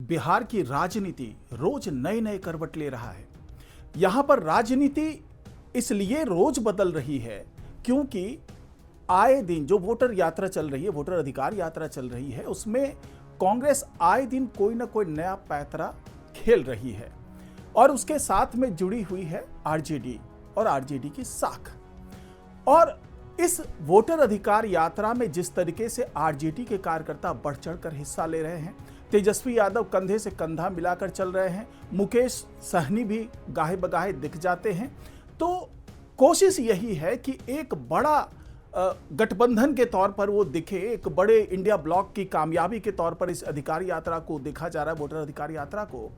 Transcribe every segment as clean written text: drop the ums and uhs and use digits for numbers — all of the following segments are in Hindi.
बिहार की राजनीति रोज नए नए करवट ले रहा है। यहां पर राजनीति इसलिए रोज बदल रही है क्योंकि आए दिन जो वोटर यात्रा चल रही है, वोटर अधिकार यात्रा चल रही है, उसमें कांग्रेस आए दिन कोई ना कोई नया पैंतरा खेल रही है और उसके साथ में जुड़ी हुई है आरजेडी और आरजेडी की साख। और इस वोटर अधिकार यात्रा में जिस तरीके से आरजेडी के कार्यकर्ता बढ़ चढ़कर हिस्सा ले रहे हैं, तेजस्वी यादव कंधे से कंधा मिलाकर चल रहे हैं, मुकेश सहनी भी गाहे बगाहे दिख जाते हैं, तो कोशिश यही है कि एक बड़ा गठबंधन के तौर पर वो दिखे, एक बड़े इंडिया ब्लॉक की कामयाबी के तौर पर इस अधिकार यात्रा को देखा जा रहा है, वोटर अधिकार यात्रा को।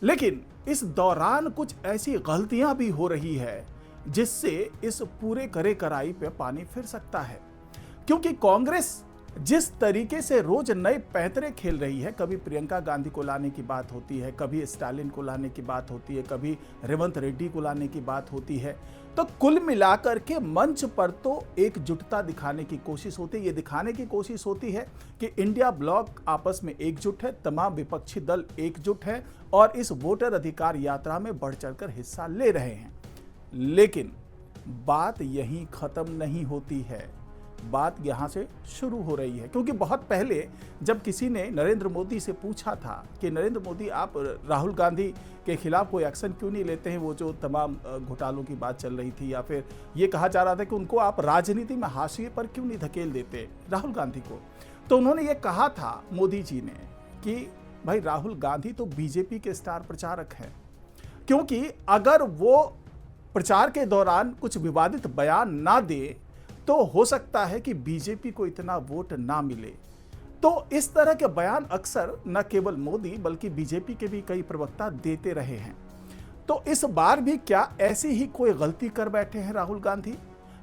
लेकिन इस दौरान कुछ ऐसी गलतियां भी हो रही है जिससे इस पूरे करे कराई पे पानी फिर सकता है, क्योंकि कांग्रेस जिस तरीके से रोज नए पैंतरे खेल रही है, कभी प्रियंका गांधी को लाने की बात होती है, कभी स्टालिन को लाने की बात होती है, कभी रेवंत रेड्डी को लाने की बात होती है, तो कुल मिलाकर के मंच पर तो एकजुटता दिखाने की कोशिश होती है। ये दिखाने की कोशिश होती है कि इंडिया ब्लॉक आपस में एकजुट है, तमाम विपक्षी दल एकजुट है और इस वोटर अधिकार यात्रा में बढ़ चढ़कर हिस्सा ले रहे हैं। लेकिन बात यहीं खत्म नहीं होती है, बात यहां से शुरू हो रही है, क्योंकि बहुत पहले जब किसी ने नरेंद्र मोदी से पूछा था कि नरेंद्र मोदी आप राहुल गांधी के खिलाफ कोई एक्शन क्यों नहीं लेते हैं, वो जो तमाम घोटालों की बात चल रही थी, या फिर ये कहा जा रहा था कि उनको आप राजनीति में हाशिए पर क्यों नहीं धकेल देते राहुल गांधी को, तो उन्होंने ये कहा था मोदी जी ने कि भाई राहुल गांधी तो बीजेपी के स्टार प्रचारक हैं, क्योंकि अगर वो प्रचार के दौरान कुछ विवादित बयान ना दे तो हो सकता है कि बीजेपी को इतना वोट ना मिले। तो इस तरह के बयान अक्सर न केवल मोदी बल्कि बीजेपी के भी कई प्रवक्ता देते रहे हैं। तो इस बार भी क्या ऐसी ही कोई गलती कर बैठे हैं राहुल गांधी?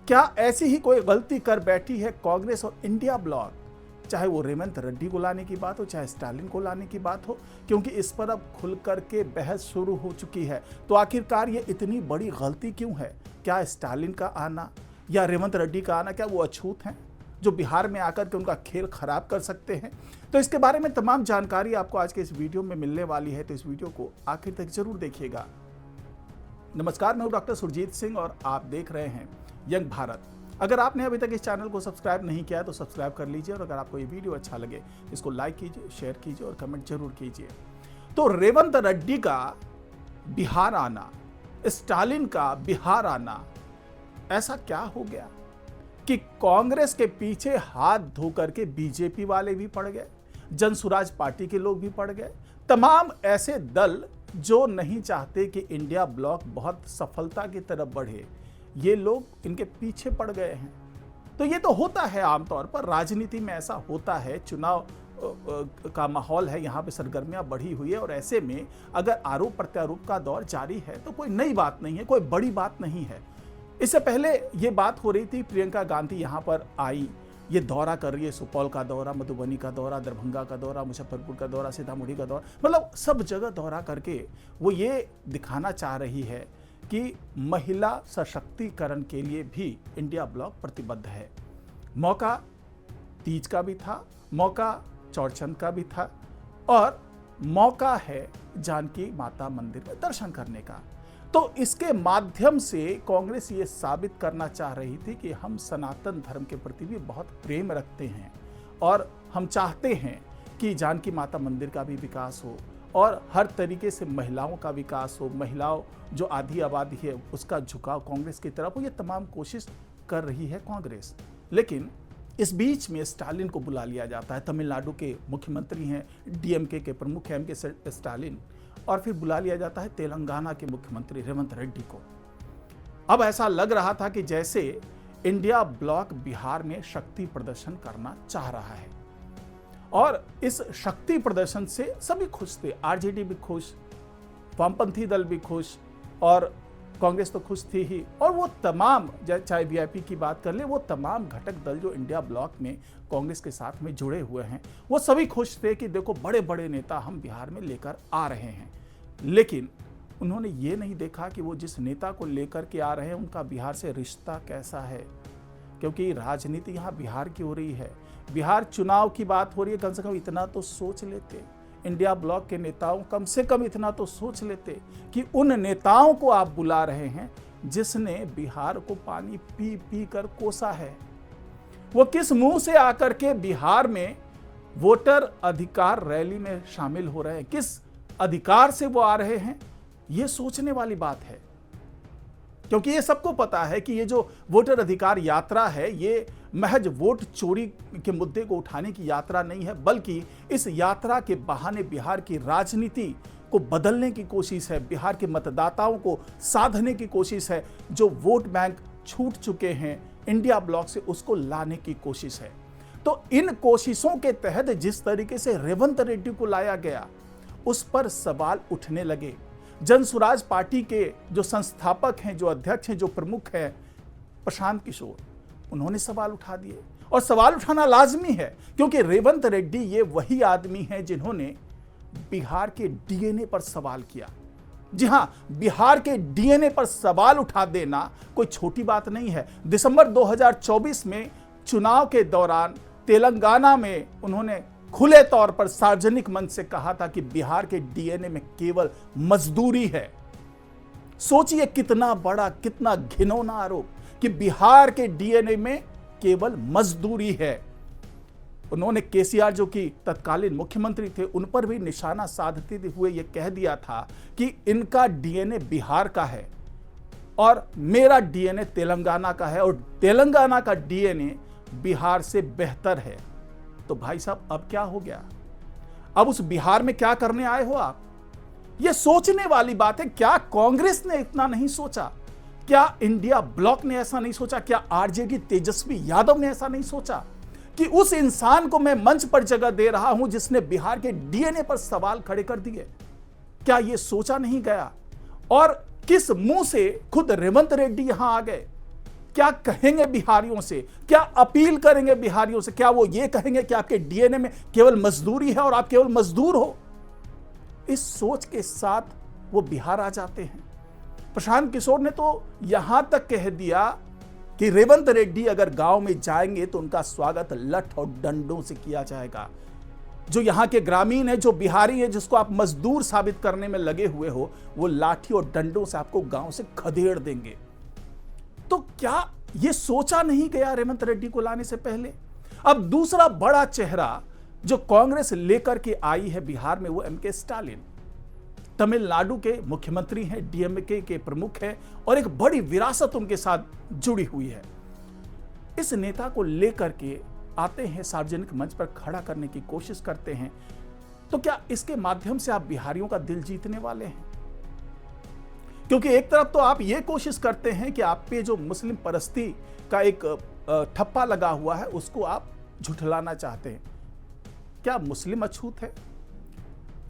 क्या ऐसी ही कोई गलती कर बैठी है कांग्रेस और इंडिया ब्लॉक? चाहे वो रेवंत रेड्डी को लाने की बात हो, चाहे स्टालिन को लाने की बात हो, क्योंकि इस पर अब खुल करके बहस शुरू हो चुकी है। तो आखिरकार ये इतनी बड़ी गलती क्यों है? क्या स्टालिन का आना या रेवंत रेड्डी का आना, क्या वो अछूत हैं जो बिहार में आकर के उनका खेल खराब कर सकते हैं? तो इसके बारे में तमाम जानकारी आपको आज के इस वीडियो में मिलने वाली है, तो इस वीडियो को आखिर तक जरूर देखिएगा। नमस्कार, मैं हूं डॉक्टर सुरजीत सिंह और आप देख रहे हैं यंग भारत। अगर आपने अभी तक इस चैनल को सब्सक्राइब नहीं किया तो सब्सक्राइब कर लीजिए, और अगर आपको ये वीडियो अच्छा लगे इसको लाइक कीजिए, शेयर कीजिए और कमेंट जरूर कीजिए। तो रेवंत रेड्डी का बिहार आना, स्टालिन का बिहार आना, ऐसा क्या हो गया कि कांग्रेस के पीछे हाथ धो करके बीजेपी वाले भी पड़ गए, जनसुराज पार्टी के लोग भी पड़ गए, तमाम ऐसे दल जो नहीं चाहते कि इंडिया ब्लॉक बहुत सफलता की तरफ बढ़े, ये लोग इनके पीछे पड़ गए हैं। तो ये तो होता है, आमतौर पर राजनीति में ऐसा होता है, चुनाव का माहौल है, यहाँ पे सरगर्मियां बढ़ी हुई है और ऐसे में अगर आरोप प्रत्यारोप का दौर जारी है तो कोई नई बात नहीं है, कोई बड़ी बात नहीं है। इससे पहले ये बात हो रही थी, प्रियंका गांधी यहाँ पर आई, ये दौरा कर रही है, सुपौल का दौरा, मधुबनी का दौरा, दरभंगा का दौरा, मुजफ्फरपुर का दौरा, सीतामढ़ी का दौरा, मतलब सब जगह दौरा करके वो ये दिखाना चाह रही है कि महिला सशक्तिकरण के लिए भी इंडिया ब्लॉक प्रतिबद्ध है। मौका तीज का भी था, मौका चौड़चंद का भी था और मौका है जानकी माता मंदिर में दर्शन करने का। तो इसके माध्यम से कांग्रेस ये साबित करना चाह रही थी कि हम सनातन धर्म के प्रति भी बहुत प्रेम रखते हैं और हम चाहते हैं कि जानकी माता मंदिर का भी विकास हो और हर तरीके से महिलाओं का विकास हो, महिलाओं जो आधी आबादी है उसका झुकाव कांग्रेस की तरफ हो, ये तमाम कोशिश कर रही है कांग्रेस। लेकिन इस बीच में स्टालिन को बुला लिया जाता है, तमिलनाडु के मुख्यमंत्री हैं, डीएमके के प्रमुख हैं एमके स्टालिन, और फिर बुला लिया जाता है तेलंगाना के मुख्यमंत्री रेवंत रेड्डी को। अब ऐसा लग रहा था कि जैसे इंडिया ब्लॉक बिहार में शक्ति प्रदर्शन करना चाह रहा है और इस शक्ति प्रदर्शन से सभी खुश थे, आरजेडी भी खुश, वामपंथी दल भी खुश और कांग्रेस तो खुश थी ही, और वो तमाम, चाहे वीआईपी की बात कर ले, वो तमाम घटक दल जो इंडिया ब्लॉक में कांग्रेस के साथ में जुड़े हुए हैं, वो सभी खुश थे कि देखो बड़े बड़े नेता हम बिहार में लेकर आ रहे हैं। लेकिन उन्होंने ये नहीं देखा कि वो जिस नेता को लेकर के आ रहे हैं उनका बिहार से रिश्ता कैसा है, क्योंकि राजनीति यहाँ बिहार की हो रही है, बिहार चुनाव की बात हो रही है, कम से कम इतना तो सोच लेते। इंडिया ब्लॉक के नेताओं कम से कम इतना तो सोच लेते कि उन नेताओं को आप बुला रहे हैं जिसने बिहार को पानी पी पी कर कोसा है। वो किस मुंह से आकर के बिहार में वोटर अधिकार रैली में शामिल हो रहे हैं, किस अधिकार से वो आ रहे हैं, ये सोचने वाली बात है। क्योंकि ये सबको पता है कि ये जो वोटर अधिकार यात्रा है, ये महज वोट चोरी के मुद्दे को उठाने की यात्रा नहीं है, बल्कि इस यात्रा के बहाने बिहार की राजनीति को बदलने की कोशिश है, बिहार के मतदाताओं को साधने की कोशिश है। जो वोट बैंक छूट चुके हैं इंडिया ब्लॉक से, उसको लाने की कोशिश है। तो इन कोशिशों के तहत जिस तरीके से रेवंत रेड्डी को लाया गया, उस पर सवाल उठने लगे। जनसुराज पार्टी के जो संस्थापक हैं, जो अध्यक्ष हैं, जो प्रमुख हैं प्रशांत किशोर, उन्होंने सवाल उठा दिए। और सवाल उठाना लाजमी है, क्योंकि रेवंत रेड्डी ये वही आदमी हैं जिन्होंने बिहार के डीएनए पर सवाल किया। जी हां, बिहार के डीएनए पर सवाल उठा देना कोई छोटी बात नहीं है। दिसंबर 2024 में चुनाव के दौरान तेलंगाना में उन्होंने खुले तौर पर सार्वजनिक मंच से कहा था कि बिहार के डीएनए में केवल मजदूरी है। सोचिए कितना बड़ा, कितना घिनौना आरोप कि बिहार के डीएनए में केवल मजदूरी है। उन्होंने केसीआर, जो कि तत्कालीन मुख्यमंत्री थे, उन पर भी निशाना साधते हुए यह कह दिया था कि इनका डीएनए बिहार का है और मेरा डीएनए तेलंगाना का है, और तेलंगाना का डीएनए बिहार से बेहतर है। तो भाई साहब, अब क्या हो गया? अब उस बिहार में क्या करने आए हो आप? यह सोचने वाली बात है। क्या कांग्रेस ने इतना नहीं सोचा? क्या इंडिया ब्लॉक ने ऐसा नहीं सोचा? क्या आरजेडी तेजस्वी यादव ने ऐसा नहीं सोचा कि उस इंसान को मैं मंच पर जगह दे रहा हूं जिसने बिहार के डीएनए पर सवाल खड़े कर दिए? क्या यह सोचा नहीं गया? और किस मुंह से खुद रेवंत रेड्डी यहां आ गए? क्या कहेंगे बिहारियों से? क्या अपील करेंगे बिहारियों से? क्या वो ये कहेंगे कि आपके डीएनए में केवल मजदूरी है और आप केवल मजदूर हो? इस सोच के साथ वो बिहार आ जाते हैं। प्रशांत किशोर ने तो यहां तक कह दिया कि रेवंत रेड्डी अगर गांव में जाएंगे तो उनका स्वागत लठ और डंडों से किया जाएगा। जो यहां के ग्रामीण है, जो बिहारी है, जिसको आप मजदूर साबित करने में लगे हुए हो, वो लाठी और डंडों से आपको गांव से खदेड़ देंगे। तो क्या यह सोचा नहीं गया रेवंत रेड्डी को लाने से पहले? अब दूसरा बड़ा चेहरा जो कांग्रेस लेकर के आई है बिहार में, वो एमके स्टालिन, तमिलनाडु के मुख्यमंत्री हैं, डीएमके के प्रमुख हैं, और एक बड़ी विरासत उनके साथ जुड़ी हुई है। इस नेता को लेकर के आते हैं, सार्वजनिक मंच पर खड़ा करने की कोशिश करते हैं। तो क्या इसके माध्यम से आप बिहारियों का दिल जीतने वाले हैं? क्योंकि एक तरफ तो आप ये कोशिश करते हैं कि आप पे जो मुस्लिम परस्ती का एक ठप्पा लगा हुआ है, उसको आप झुठलाना चाहते हैं। क्या मुस्लिम अछूत है?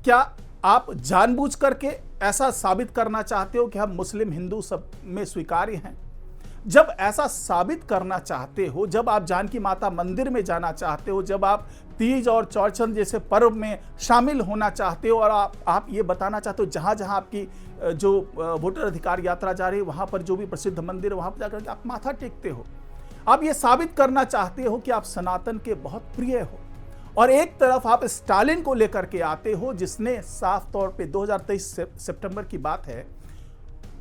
क्या आप जानबूझ करके ऐसा साबित करना चाहते हो कि हम मुस्लिम हिंदू सब में स्वीकार्य हैं? जब ऐसा साबित करना चाहते हो, जब आप जानकी माता मंदिर में जाना चाहते हो, जब आप तीज और चौरचंद जैसे पर्व में शामिल होना चाहते हो, और आप ये बताना चाहते हो जहां जहां आपकी जो वोटर अधिकार यात्रा जा रही है वहां पर जो भी प्रसिद्ध मंदिर है वहां पर जाकर के आप माथा टेकते हो, आप ये साबित करना चाहते हो कि आप सनातन के बहुत प्रिय हो, और एक तरफ आप स्टालिन को लेकर के आते हो जिसने साफ तौर पे 2023 सितंबर की बात है,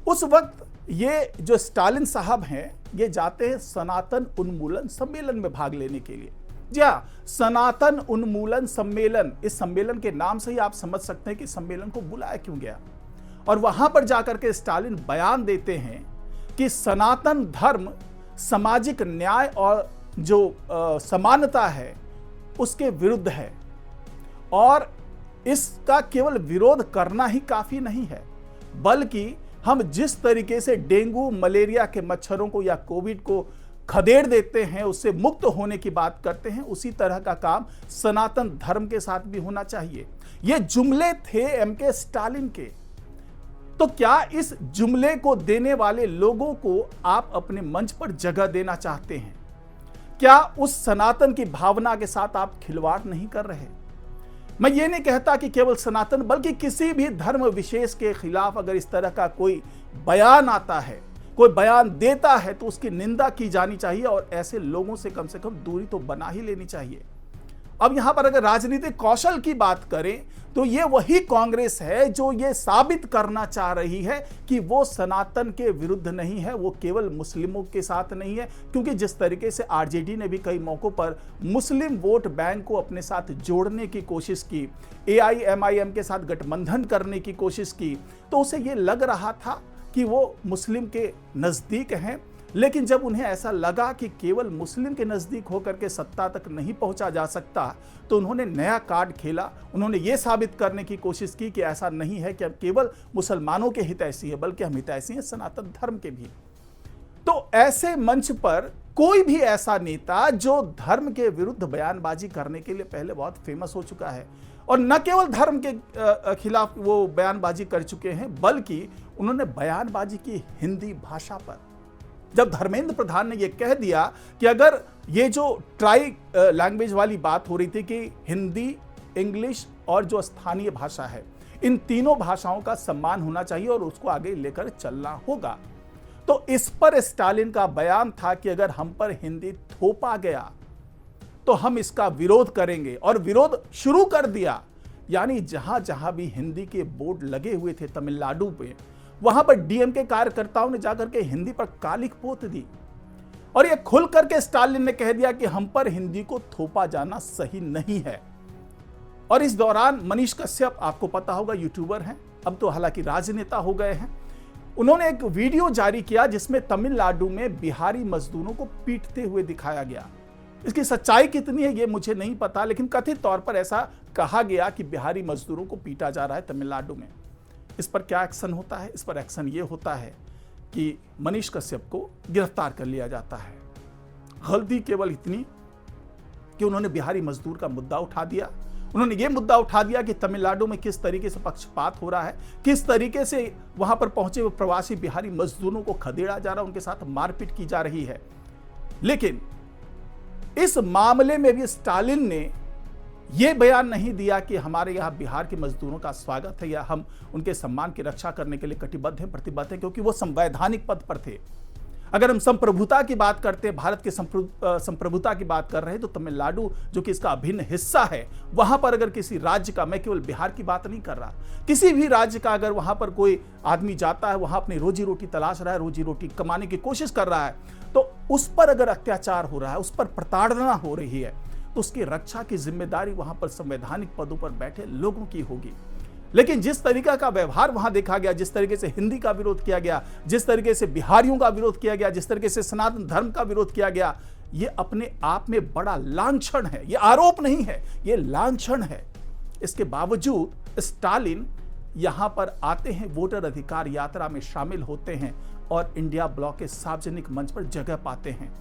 उस वक्त ये जो स्टालिन साहब हैं ये जाते हैं सनातन उन्मूलन सम्मेलन में भाग लेने के लिए। जी हाँ, सनातन उन्मूलन सम्मेलन, इस सम्मेलन के नाम से ही आप समझ सकते हैं कि सम्मेलन को बुलाया क्यों गया। और वहां पर जाकर के स्टालिन बयान देते हैं कि सनातन धर्म सामाजिक न्याय और जो समानता है उसके विरुद्ध है, और इसका केवल विरोध करना ही काफी नहीं है, बल्कि हम जिस तरीके से डेंगू मलेरिया के मच्छरों को या कोविड को खदेड़ देते हैं, उससे मुक्त होने की बात करते हैं, उसी तरह का काम सनातन धर्म के साथ भी होना चाहिए। ये जुमले थे एमके स्टालिन के। तो क्या इस जुमले को देने वाले लोगों को आप अपने मंच पर जगह देना चाहते हैं? क्या उस सनातन की भावना के साथ आप खिलवाड़ नहीं कर रहे? मैं ये नहीं कहता कि केवल सनातन, बल्कि किसी भी धर्म विशेष के खिलाफ अगर इस तरह का कोई बयान आता है, कोई बयान देता है, तो उसकी निंदा की जानी चाहिए और ऐसे लोगों से कम दूरी तो बना ही लेनी चाहिए। अब यहां पर अगर राजनीतिक कौशल की बात करें तो ये वही कांग्रेस है जो ये साबित करना चाह रही है कि वो सनातन के विरुद्ध नहीं है, वो केवल मुस्लिमों के साथ नहीं है। क्योंकि जिस तरीके से आरजेडी ने भी कई मौकों पर मुस्लिम वोट बैंक को अपने साथ जोड़ने की कोशिश की, एआईएमआईएम के साथ गठबंधन करने की कोशिश की, तो उसे ये लग रहा था कि वो मुस्लिम के नजदीक हैं। लेकिन जब उन्हें ऐसा लगा कि केवल मुस्लिम के नजदीक होकर के सत्ता तक नहीं पहुंचा जा सकता, तो उन्होंने नया कार्ड खेला। उन्होंने ये साबित करने की कोशिश की कि ऐसा नहीं है कि हम केवल मुसलमानों के हितैषी है, बल्कि हम हितैषी हैं सनातन धर्म के भी। तो ऐसे मंच पर कोई भी ऐसा नेता जो धर्म के विरुद्ध बयानबाजी करने के लिए पहले बहुत फेमस हो चुका है, और न केवल धर्म के खिलाफ वो बयानबाजी कर चुके हैं, बल्कि उन्होंने बयानबाजी की हिंदी भाषा पर। जब धर्मेंद्र प्रधान ने यह कह दिया कि अगर ये जो ट्राई लैंग्वेज वाली बात हो रही थी कि हिंदी, इंग्लिश और जो स्थानीय भाषा है, इन तीनों भाषाओं का सम्मान होना चाहिए और उसको आगे लेकर चलना होगा, तो इस पर स्टालिन का बयान था कि अगर हम पर हिंदी थोपा गया तो हम इसका विरोध करेंगे, और विरोध शुरू कर दिया। यानी जहां जहां भी हिंदी के बोर्ड लगे हुए थे तमिलनाडु पे, वहां पर डीएमके कार्यकर्ताओं ने जाकर के हिंदी पर कालिख पोत दी, और यह खुल करके स्टालिन ने कह दिया कि हम पर हिंदी को थोपा जाना सही नहीं है। और इस दौरान मनीष कश्यप, आपको पता होगा, यूट्यूबर हैं, अब तो हालांकि राजनेता हो गए हैं, उन्होंने एक वीडियो जारी किया जिसमें तमिलनाडु में बिहारी मजदूरों को पीटते हुए दिखाया गया। इसकी सच्चाई कितनी है ये मुझे नहीं पता, लेकिन कथित तौर पर ऐसा कहा गया कि बिहारी मजदूरों को पीटा जा रहा है तमिलनाडु में। इस पर क्या एक्शन होता है? इस पर एक्शन ये होता है कि मनीष कश्यप को गिरफ्तार कर लिया जाता है। गलती केवल इतनी कि उन्होंने बिहारी मजदूर का मुद्दा उठा दिया। उन्होंने ये मुद्दा उठा दिया कि तमिलनाडु में किस तरीके से पक्षपात हो रहा है, किस तरीके से वहां पर पहुंचे हुए प्रवासी बिहारी मजदूरों को खदेड़ा जा रहा है, उनके साथ मारपीट की जा रही है। लेकिन इस मामले में भी स्टालिन ने यह बयान नहीं दिया कि हमारे यहां बिहार के मजदूरों का स्वागत है या हम उनके सम्मान की रक्षा करने के लिए कटिबद्ध हैं, प्रतिबद्ध हैं, क्योंकि वो संवैधानिक पद पर थे। अगर हम संप्रभुता की बात करते हैं, भारत के संप्रभुता की बात कर रहे हैं, तो तमिलनाडु जो कि इसका अभिन्न हिस्सा है, वहां पर अगर किसी राज्य का, मैं केवल बिहार की बात नहीं कर रहा, किसी भी राज्य का अगर वहां पर कोई आदमी जाता है, वहां अपनी रोजी रोटी तलाश रहा है, रोजी रोटी कमाने की कोशिश कर रहा है, तो उस पर अगर अत्याचार हो रहा है, उस पर प्रताड़ना हो रही है, तो उसकी रक्षा की जिम्मेदारी वहां पर संवैधानिक पदों पर बैठे लोगों की होगी। लेकिन जिस तरीका का व्यवहार वहां देखा गया, जिस तरीके से हिंदी का विरोध किया गया, जिस तरीके से बिहारियों का विरोध किया गया, जिस तरीके से सनातन धर्म का विरोध किया गया, यह अपने आप में बड़ा लांछन है। यह आरोप नहीं है, यह लांछन है। इसके बावजूद स्टालिन यहां पर आते हैं, वोटर अधिकार यात्रा में शामिल होते हैं और इंडिया ब्लॉक के सार्वजनिक मंच पर जगह पाते हैं।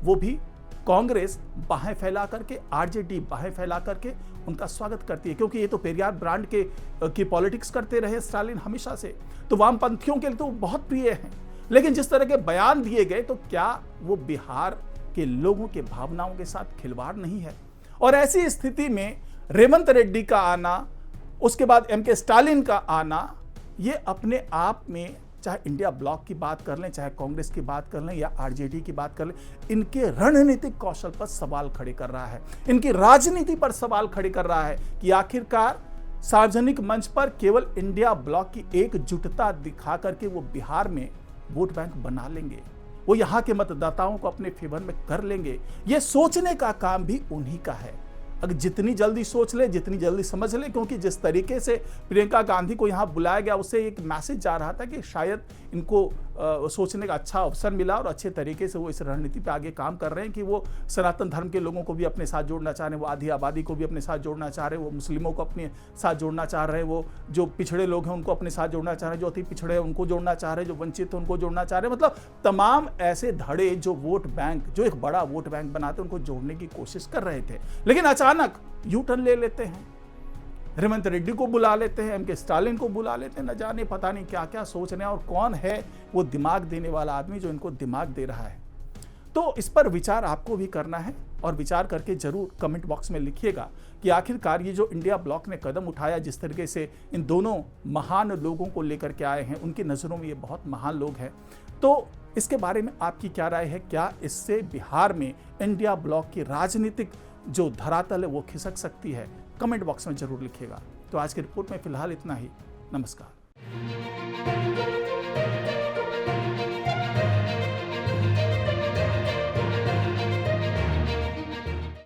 वो भी कांग्रेस बाहें फैला करके, आरजेडी बाहें फैला करके उनका स्वागत करती है, क्योंकि ये तो पेरियार ब्रांड की पॉलिटिक्स करते रहे स्टालिन हमेशा से, तो वामपंथियों के लिए तो बहुत प्रिय हैं। लेकिन जिस तरह के बयान दिए गए, तो क्या वो बिहार के लोगों के भावनाओं के साथ खिलवाड़ नहीं है? और ऐसी स्थिति में रेवंत रेड्डी का आना, उसके बाद एमके स्टालिन का आना, ये अपने आप में, चाहे इंडिया ब्लॉक की बात कर लें, चाहे कांग्रेस की बात कर लें या आरजेडी की बात कर लें, इनके रणनीतिक कौशल पर सवाल खड़े कर रहा है, इनकी राजनीति पर सवाल खड़े कर रहा है कि आखिरकार सार्वजनिक मंच पर केवल इंडिया ब्लॉक की एकजुटता दिखा करके वो बिहार में वोट बैंक बना लेंगे, वो यहां के मतदाताओं को अपने फेवर में कर लेंगे। ये सोचने का काम भी उन्हीं का है। अगर जितनी जल्दी सोच ले, जितनी जल्दी समझ ले, क्योंकि जिस तरीके से प्रियंका गांधी को यहां बुलाया गया, उससे एक मैसेज जा रहा था कि शायद इनको सोचने का अच्छा अवसर मिला और अच्छे तरीके से वो इस रणनीति पे आगे काम कर रहे हैं कि वो सनातन धर्म के लोगों को भी अपने साथ जोड़ना चाह रहे हैं, वो आधी आबादी को भी अपने साथ जोड़ना चाह रहे हैं, वो मुस्लिमों को अपने साथ जोड़ना चाह रहे हैं, वो जो पिछड़े लोग हैं उनको अपने साथ जोड़ना चाह रहे हैं, जो अति पिछड़े हैं उनको जोड़ना चाह रहे हैं, जो वंचित हैं उनको जोड़ना चाह रहे हैं। मतलब तमाम ऐसे धड़े जो वोट बैंक, जो एक बड़ा वोट बैंक बनाते हैं, उनको जोड़ने की कोशिश कर रहे थे। लेकिन अचानक यू टर्न ले लेते हैं, रेवंत रेड्डी को बुला लेते हैं, एमके स्टालिन को बुला लेते हैं, न जाने पता नहीं क्या क्या सोच रहे हैं, और कौन है वो दिमाग देने वाला आदमी जो इनको दिमाग दे रहा है। तो इस पर विचार आपको भी करना है, और विचार करके जरूर कमेंट बॉक्स में लिखिएगा कि आखिरकार ये जो इंडिया ब्लॉक ने कदम उठाया, जिस तरीके से इन दोनों महान लोगों को लेकर के आए हैं, उनकी नज़रों में ये बहुत महान लोग हैं, तो इसके बारे में आपकी क्या राय है? क्या इससे बिहार में इंडिया ब्लॉक की राजनीतिक जो धरातल है वो खिसक सकती है? कमेंट बॉक्स में जरूर लिखिएगा। तो आज की रिपोर्ट में फिलहाल इतना ही। नमस्कार।